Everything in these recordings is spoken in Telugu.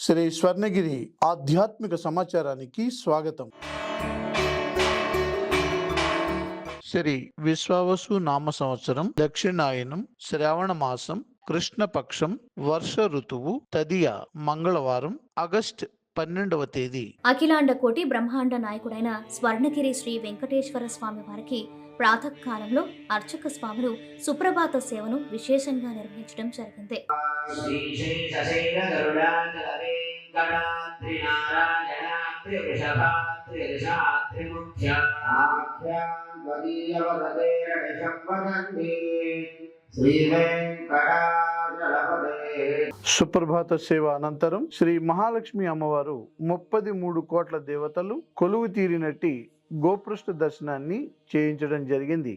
శ్రీ స్వర్ణగిరి ఆధ్యాత్మిక సమాచారానికి స్వాగతం. శ్రీ విశ్వావసు నామ సంవత్సరం, దక్షిణాయనం, శ్రావణ మాసం, కృష్ణపక్షం, వర్ష ఋతువు, తదియ మంగళవారం, ఆగస్టు 12వ తేదీ. అఖిలాండ కోటి బ్రహ్మాండ నాయకుడైన స్వర్ణగిరి శ్రీ వెంకటేశ్వర స్వామి వారికి ప్రాతకాలంలో అర్చక స్వాములు సుప్రభాత సేవను విశేషంగా నిర్వహించడం జరిగింది. సుప్రభాత సేవ అనంతరం శ్రీ మహాలక్ష్మి అమ్మవారు 33 కోట్ల దేవతలు కొలువు తీరినట్టి గోపృష్ఠ దర్శనాన్ని చేయించడం జరిగింది.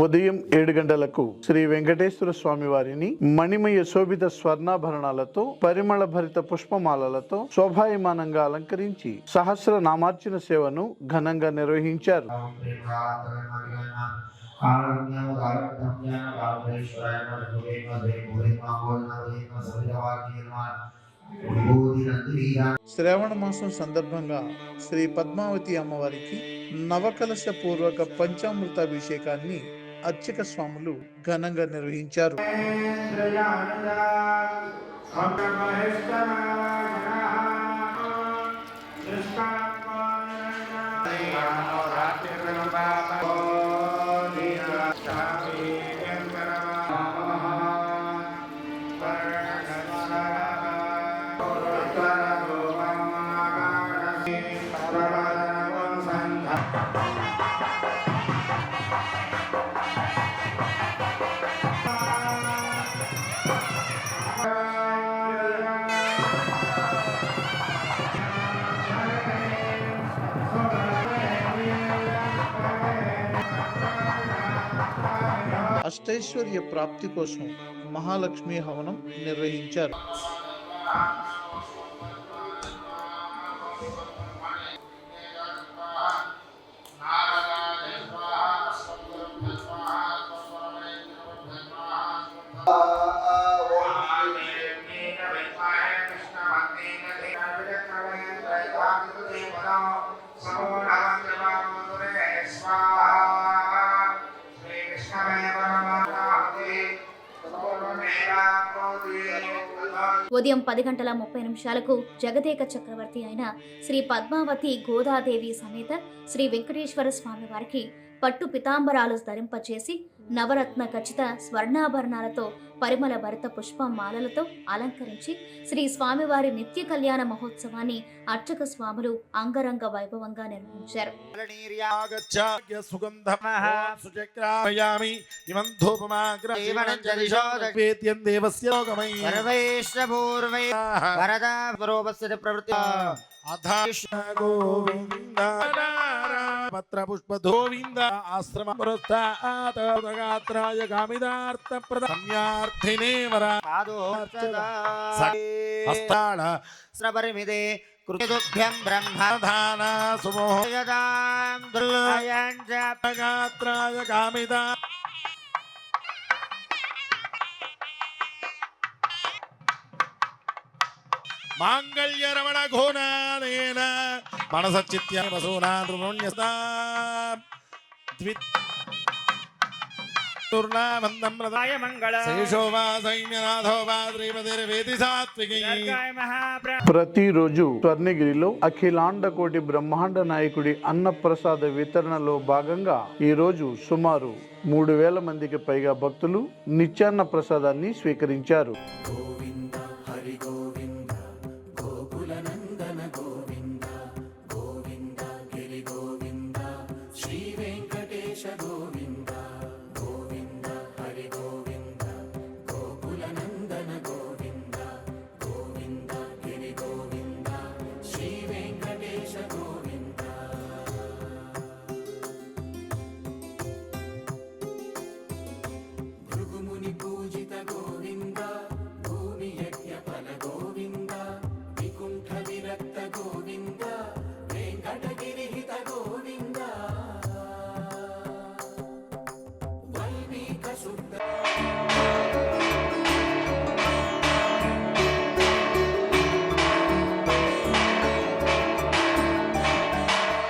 ఉదయం 7 గంటలకు శ్రీ వెంకటేశ్వర స్వామి వారిని మణిమయ శోభిత స్వర్ణాభరణాలతో, పరిమళ భరిత పుష్పమాలలతో శోభాయమానంగా అలంకరించి సహస్ర నామార్చన సేవను ఘనంగా నిర్వహించారు. శ్రావణ మాసం సందర్భంగా శ్రీ పద్మావతి అమ్మవారికి నవకలశ పూర్వక పంచామృతాభిషేకాన్ని అర్చక స్వాములు ఘనంగా నిర్వహించారు. అష్టైశ్వర్య ప్రాప్తి కోసం మహాలక్ష్మి హవనం నిర్వహించారు. ఉదయం 10:30 జగదేక చక్రవర్తి అయిన శ్రీ పద్మావతి గోదాదేవి సమేత శ్రీ వెంకటేశ్వర స్వామి వారికి పట్టు పితాంబరాలు ధరింపచేసి నవరత్న ఖచ్చిత స్వర్ణాభరణాలతో, పరిమళ భరిత పుష్పమాలలతో అలంకరించి శ్రీ స్వామివారి నిత్య కళ్యాణ మహోత్సవాన్ని అర్చక స్వాములు అంగరంగ వైభవంగా నిర్వహించారు. పత్ర పుష్ప గోవింద ఆశ్రమ పురస్తాయ కామిదార్థ ప్రదార్థినే హస్తాళ శ్రవరిమిదే కృతుభ్యం బ్రహ్మధాన సుమోహయదాం దుర్గాత్రాయ కామిదా మాంగళ్య రమణ ఘోనానేన మనసచిత్య వసూనాన్రుణ్యస్తా దుర్నామందం ప్రదాయ మంగళ శేషో వా సైన్యనాథో వా శ్రీమతిర్వేది సాత్వికీ. ప్రతిరోజు స్వర్ణగిరిలో అఖిలాండ కోటి బ్రహ్మాండ నాయకుడి అన్నప్రసాద వితరణలో భాగంగా ఈ రోజు సుమారు 3000 మందికి పైగా భక్తులు నిత్యాన్న ప్రసాదాన్ని స్వీకరించారు.